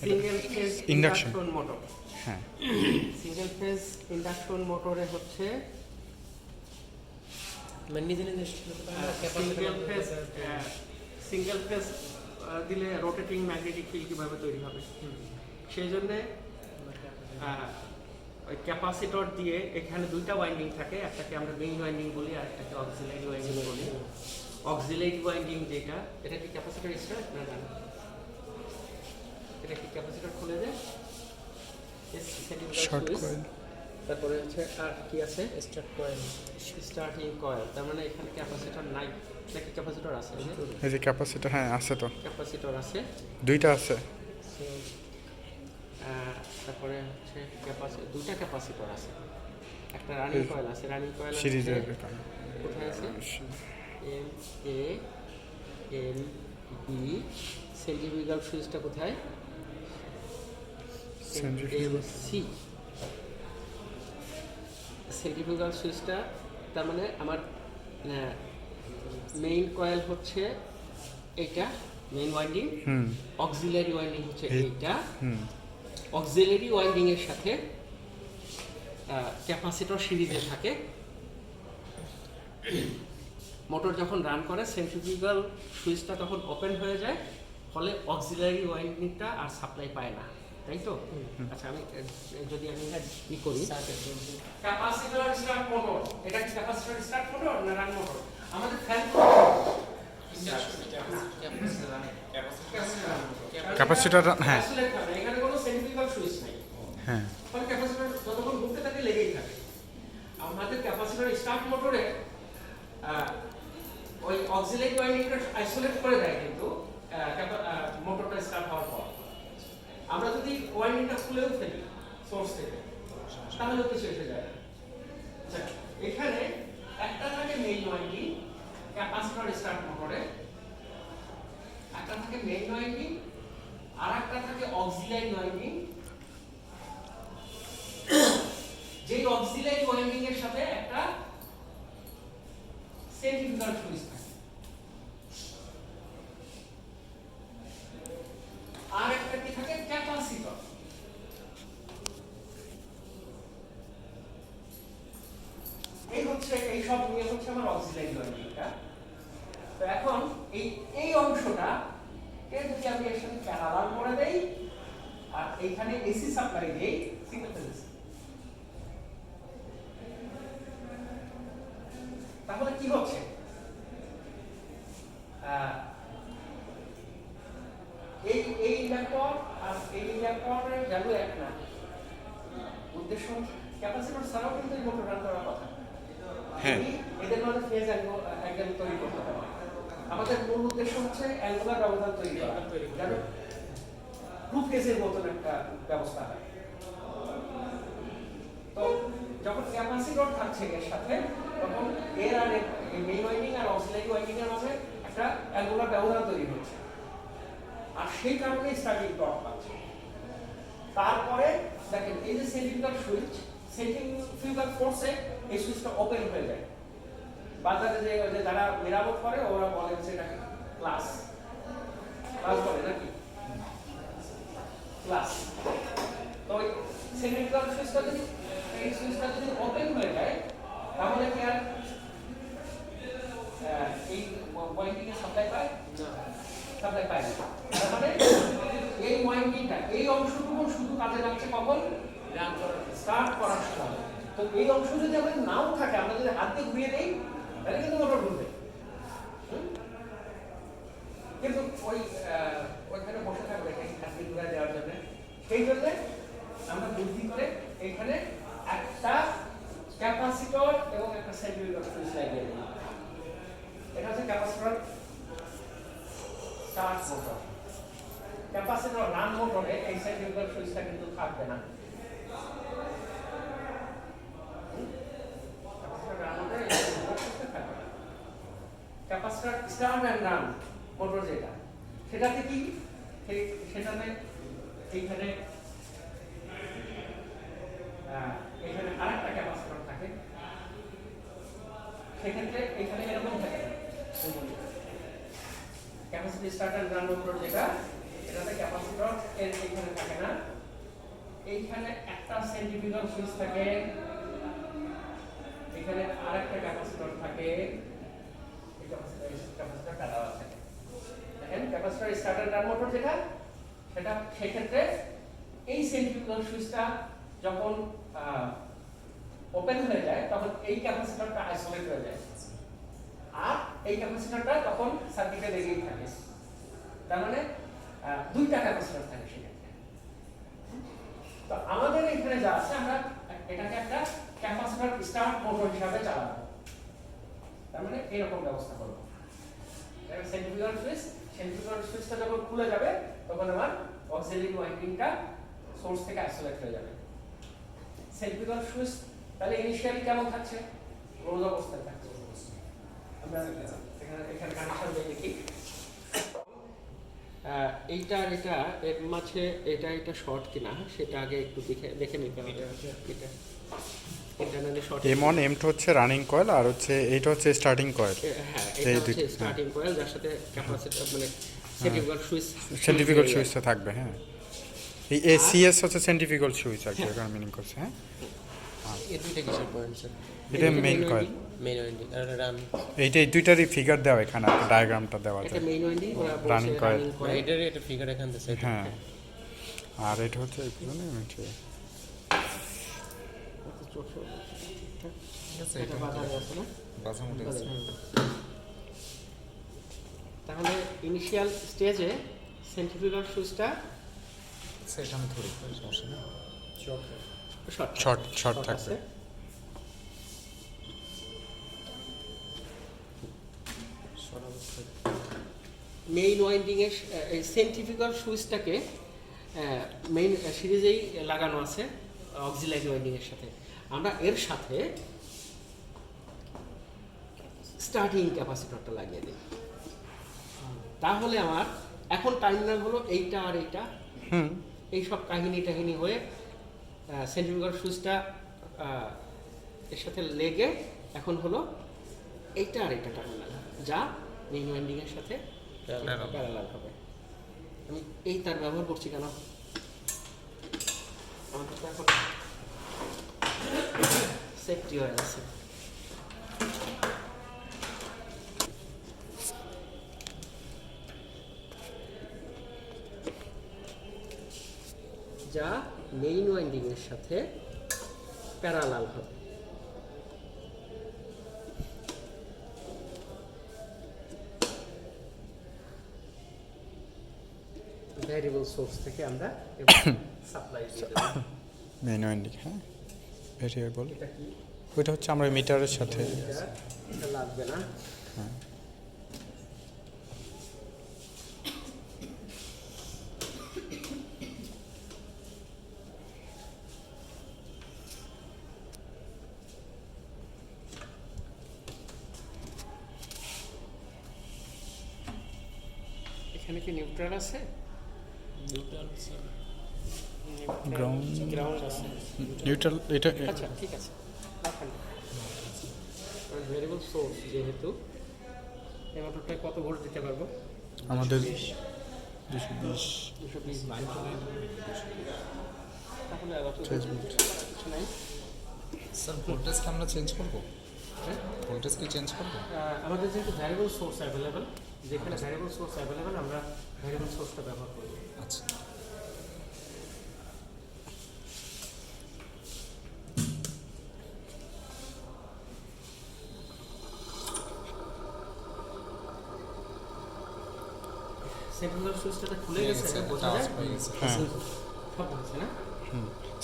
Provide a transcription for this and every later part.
Single phase induction induction motor. হ্যাঁ single phase induction মোটরে হচ্ছে সিঙ্গেল ফেজ দিলে রোটেটিং ম্যাগনেটিক ফিল্ড কীভাবে তৈরি হবে, সেই জন্যে ওই ক্যাপাসিটর দিয়ে এখানে দুইটা ওয়াইন্ডিং থাকে, একটাকে আমরা মেইন ওয়াইন্ডিং বলি আর একটাকে অক্সিলারি ওয়াইন্ডিং বলি। অক্সিলারি ওয়াইন্ডিং যেটা, এটা কি ক্যাপাসিটর স্টার্ট না জানো? এটা কি ক্যাপাসিটর খুলে দেয়, শর্ট কয়েল, তারপরে হচ্ছে আর কি আছে স্টার্টিং কয়েল। তার মানে এখানে ক্যাপাসিটর নাই নাকি ক্যাপাসিটর আছে? এই যে ক্যাপাসিটর, হ্যাঁ আছে তো, ক্যাপাসিটর আছে, দুইটা আছে। তারপরে হচ্ছে দুইটা ক্যাপাসিটর আছে, একটা রানিং কয়েল আছে, রানিং কয়েল সিরিজের কোথায় আছে? M A L B. Centrifugal সুইচটা কোথায়? M C. সেন্ট্রিফিউগাল সুইচটা, তার মানে আমার মেইন কয়েল হচ্ছে এইটা মেইন ওয়াইন্ডিং, অক্সিলারি ওয়াইন্ডিং হচ্ছে এইটা। অক্সিলারি ওয়াইন্ডিং এর সাথে ক্যাপাসিটর সিরিজে থাকে। মোটর যখন রান করে সেন্ট্রিফিউগাল সুইচটা তখন ওপেন হয়ে যায়, ফলে অক্সিলারি ওয়াইন্ডিংটা আর সাপ্লাই পায় না, তাই তো? আচ্ছা, আমি যদি কি করি, ক্যাপাসিটর স্টার্ট মোটর, এটা কি ক্যাপাসিটর স্টার্ট মোটর না রান মোটর? আমাদের ফ্যান ক্যাপাসিটর, হ্যাঁ এখানে কোনো সেন্ট্রিফিউগাল সুইচ নাই, হ্যাঁ, ফলে ক্যাপাসিটর যতক্ষণ ঘুরতে থাকে লেগেই থাকে। আমাদের ক্যাপাসিটর স্টার্ট মোটরে ওই অক্সিলারি ওয়াইন্ডিংটা আইসোলেট করে দেয়, কিন্তু মোটরটা স্টার্ট হওয়ার পর আমরা যদি ওয়াইন্ডিংটা খুলেও ফেলি সোর্স থেকে, তাহলে কিছু এসে যায়। আচ্ছা, এখানে একটা থাকে মেইন ওয়াইন্ডিং ক্যাপাসিটর স্টার্ট মোটরে, একটা থাকে মেইন ওয়াইন্ডিং আর একটা থাকে অক্সিলারি ওয়াইন্ডিং। যেই অক্সিলারি ওয়াইন্ডিং এর সাথে একটা সেন্ট্রিফিউগাল সুইচ থাকে, আর একটা কি থাকে ক্যাপাসিটর। এই সব নিয়ে হচ্ছে আমার অক্সিলারি ওয়াইন্ডিংটা। তো এখন এই অংশটা কে যদি আমি এর সাথে প্যারালাল করে দেই আর এইখানে এসি সাপ্লাই দেই, সিঙ্গেল ফেজ, তাহলে কি হচ্ছে? এই ইন্ডাক্টর আর এই ইন্ডাক্টরের ভ্যালু এক না। উদ্দেশ্য ক্যাপাসিটর ছাড়াও কিন্তু এই মোটর রান করার কথা, হ্যাঁ এদের মধ্যে ফেজ অ্যাঙ্গেল তৈরি করতে হবে। আমাদের মূল উদ্দেশ্য হচ্ছে অ্যাঙ্গুলার ব্যবধান তৈরি করা, যেন টু ফেজের মতন একটা ব্যবস্থা হয়। তো যখন ক্যাপাসিটর থাকছে এর সাথে, তখন এর আর মেইন ওয়াইন্ডিং আর অক্সিলারি ওয়াইন্ডিং এর মাঝে একটা অ্যাঙ্গুলার ব্যবধান তৈরি হচ্ছে, আর সেই কারণে স্টার্টিং টর্ক পাচ্ছে। তারপরে দেখেন এই যে সেন্ট্রিফিউগাল সুইচ, সেন্ট্রিফিউগাল ফোর্সে এই সুইচটা ওপেন হয়ে যায়। বাজারে যে যারা মেরামত করে ওরা বলে যে এটাকে ক্লাস বলে নাকি ক্লাস। তো ওই সেন্ট্রিফিউগাল সুইচটা যদি ওপেন হয়ে যায়, তাহলে কি আর এই ওয়াইন্ডিং এর সাপ্লাই পায় না? সাপ্লাই পায় না। তার মানে এই ওয়াইন্ডিংটা, এই অংশটুকু শুধু কাজে লাগছে কখন? স্টার্ট করার সময়। তো এই অংশ যদি আমাদের নাও থাকে, আমরা যদি হাত দিয়ে ঘুরিয়ে দেই, তাহলে কিন্তু মোটর ঘুরবে। কিন্তু ওইখানে বসে থাকবে হাত দিয়ে ঘুরিয়ে দেওয়ার জন্য। সেই জন্য আমরা বুদ্ধি করে এখানে একটা ক্যাপাসিটর এবং একটা সেন্ট্রিফিউগাল সুইচ লাগিয়ে দিই। এটা হচ্ছে capacitor start motor. Capacitor run মোটরে এই সেন্ট্রিফিউগাল সুইচটা কিন্তু থাকবে না। Capacitor start and run motor যেটা, সেটাতে কি সেটাতে এইখানে আরেকটা ক্যাপাসিটর থাকে, সেক্ষেত্রে এখানে এরকম থাকে capacitor start and run motor যেটা, এটাতে ক্যাপাসিটর এর এখানে থাকে না, এইখানে একটা সেন্ট্রিফিউগাল সুইচ থাকে, এখানে আরেকটা ক্যাপাসিটর থাকে, এই ক্যাপাসিটরটা দেওয়া থাকে। দেখেন ক্যাপাসিটর স্টার্টার টার্ন মোটর যেটা, সেটা সেক্ষেত্রে এই সেন্ট্রিফিউগাল সুইচটা যখন ওপেন হয়ে যায় তখন এই ক্যাপাসিটরটা আইসোলেট হয়ে যায়, আর এই ক্যাপাসিটরটা তখন সার্কিটে লেগেই থাকে। তার মানে দুইটা ক্যাপাসিটর থাকে সেক্ষেত্রে। তো আমাদের এখানে যা আছে আমরা এটাকে একটা ক্যাপাসিটর স্টার্ট মোটর হিসাবে চালাবো। তার মানে এরকম ব্যবস্থা করব। সেন্ট্রিফিউগাল সুইচটা যখন খুলে যাবে তখন আমার অক্সিলারি ওয়াইন্ডিংটা সোর্স থেকে আইসোলেট হয়ে যাবে। সেন্ট্রিফিউগাল সুইচ তাহলে ইনিশিয়ালি কেমন থাকছে? ক্লোজ অবস্থায় থাকছে। আমরা এখানে কানেকশন দেখি, এইটা আর এটা এর মাঝে এটা শর্ট কিনা সেটা আগে একটু দেখে নিতে হবে। এটা ইন্টারনালি শর্ট। M1 M2 হচ্ছে রানিং কয়েল, আর হচ্ছে এইটা হচ্ছে স্টার্টিং কয়েল। হ্যাঁ, এটা হচ্ছে স্টার্টিং কয়েল যার সাথে ক্যাপাসিটর মানে সেন্ট্রিফিউগাল সুইচটা থাকবে। হ্যাঁ, এই ACS হচ্ছে সেন্ট্রিফিউগাল সুইচ আর কি, এখানে মিনিং করছে। হ্যাঁ, এই দুইটা কিসের পয়েন্ট স্যার? এটা মেইন কয়েল, মেইন ওয়াইন্ডিং আর রান। এইটা এই দুইটারই ফিগার দেওয়া এখানে, ডায়াগ্রামটা দেওয়া আছে। এটা মেইন ওয়াইন্ডিং রানিং কয়েল, এটারই একটা ফিগার এখান থেকে। হ্যাঁ, আর এটা হচ্ছে এখানে হচ্ছে এটা বাধা আছে না? বাসা মতো আছে। তাহলে ইনিশিয়াল স্টেজে সেন্ট্রিফিউগাল সুইচটা সেটা আমি ধরি, সমস্যা নেই। শর্ট থাকবে। মেইন ওয়াইন্ডিং এর এই সেন্ট্রিফিউগাল সুইচটাকে মেইন সিরিজেই লাগানো আছে অক্সিলারি ওয়াইন্ডিং এর সাথে। আমরা এর সাথে স্টার্টিং ক্যাপাসিটরটা লাগিয়ে দিই। তাহলে আমার এখন টার্মিনাল হলো এইটা আর এইটা। এই সব কাহিনী হয়ে সেন্ট্রিফিউগাল সুইচটা এর সাথে লেগে এখন হলো এইটা আর এইটা টার্মিনাল, যা মেইন ওয়াইন্ডিং এর সাথে প্যারালাল হবে। আমি এই তার ব্যবহার করছি কেন? আমাদের তো এখন সেফটি হয়ে আছে। যা মেইন ওয়াইন্ডিং এর সাথে প্যারালাল হবে। ভ্যারিয়েবল সোর্স থেকে আমরা সাপ্লাই দিয়ে দেব। মেইন ওয়াইন্ডিং, হ্যাঁ, ভেরিয়েবল। এটা কি? ওইটা হচ্ছে আমরা মিটারের সাথে। এটা লাগবে না। হ্যাঁ, এখানে কি নিউট্রাল আছে? গ্রাউন্ড আছে। নিউট্রাল এটা। আচ্ছা, ঠিক আছে। ভেরিয়েবল সোর্স যেহেতু এই মোটরটায় কত ভোল্ট দিতে পারবো? আমাদের 220 তাহলে আর অত কিছু নাই। স্যার ভোল্টেজ কি আমরা চেঞ্জ করব? হ্যাঁ? ভোল্টেজ কি চেঞ্জ করব? আমাদের যেহেতু ভ্যারিয়েবল সোর্স অ্যাভেলেবেল, যেখানে ভ্যারিয়েবল সোর্স অ্যাভেলেবেল আমরা ভ্যারিয়েবল সোর্সটা ব্যবহার করব। আচ্ছা, সেন্ট্রাল সুইচটা খুলে গেছে, বোঝা যায়? হ্যাঁ, সব হচ্ছে না?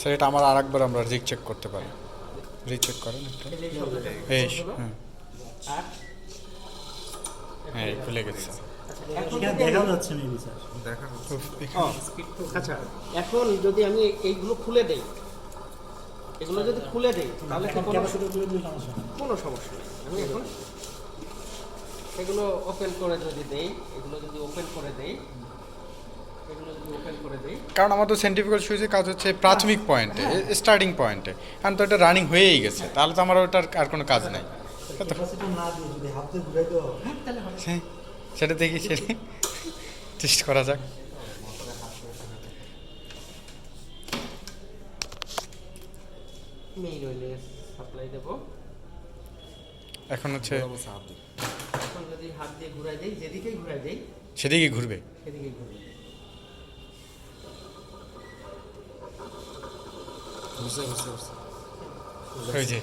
স্যার এটা আমার আরেকবার আমরা রিচেক করতে পারি। রিচেক করেন একটু। এই যে শব্দটা এই হলো, হ্যাঁ, আর হ্যাঁ, খুলে গেছে। এখন এখানে যদি দেখা আমি- যাচ্ছে মেবি স্যার। দেখা আচ্ছা, এখন যদি আমি এইগুলো খুলে দেই, এগুলো যদি খুলে দেই তাহলে কি কোনো ক্যাপাসিটর তুলে দিলে সমস্যা নেই। কোনো সমস্যা নেই। আমি এখন এগুলো ওপেন করে যদি দেই, এগুলো যদি ওপেন করে দেই, এগুলো যদি ওপেন করে দেই, কারণ আমাদের সেন্ট্রিফিউগাল সুইচের কাজ হচ্ছে প্রাথমিক পয়েন্টে, স্টার্টিং পয়েন্টে। কারণ তো এটা রানিং হয়েই গেছে, তাহলে তো আমার ওটার আর কোনো কাজ নাই। ক্যাপাসিটর না দিয়ে যদি হাত দিয়ে ঘুরাই দেওয়া হয়, তাহলে হবে। হ্যাঁ, সেটা দেখি, সেটা টেস্ট করা যাক। মেইন অয়েলে সাপ্লাই দেবো। এখন হচ্ছে এখন যদি হাত দিয়ে ঘুরাই দেই, যেদিকেই ঘুরাই দেই সেদিকে ঘুরবে। সেদিকেই ঘুরবে। বুঝতে বুঝতে বুঝতে ওই যে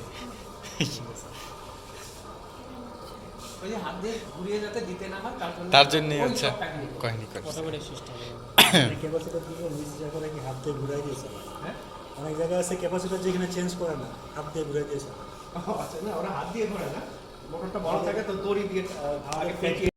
ওই যে হাত দিয়ে ঘুরিয়ে যাতে দিতে না হয় তার জন্যই ওই হচ্ছে সব technique। কাহিনী করছে। Automatic system. ক্যাপাসিটার দিকে নিচ জায়গায় নাকি হাত দিয়ে ঘুরাই দিয়েছে। হ্যাঁ? অনেক জায়গায় আছে ক্যাপাসিটার যেখানে চেঞ্জ করে না, হাত দিয়ে ঘুরাই দিয়েছে। ও আচ্ছা, না ওরা হাত দিয়ে ঘোরে না, মোটরটা বড় থাকে তো দড়ি দিয়ে আগে পেঁচিয়ে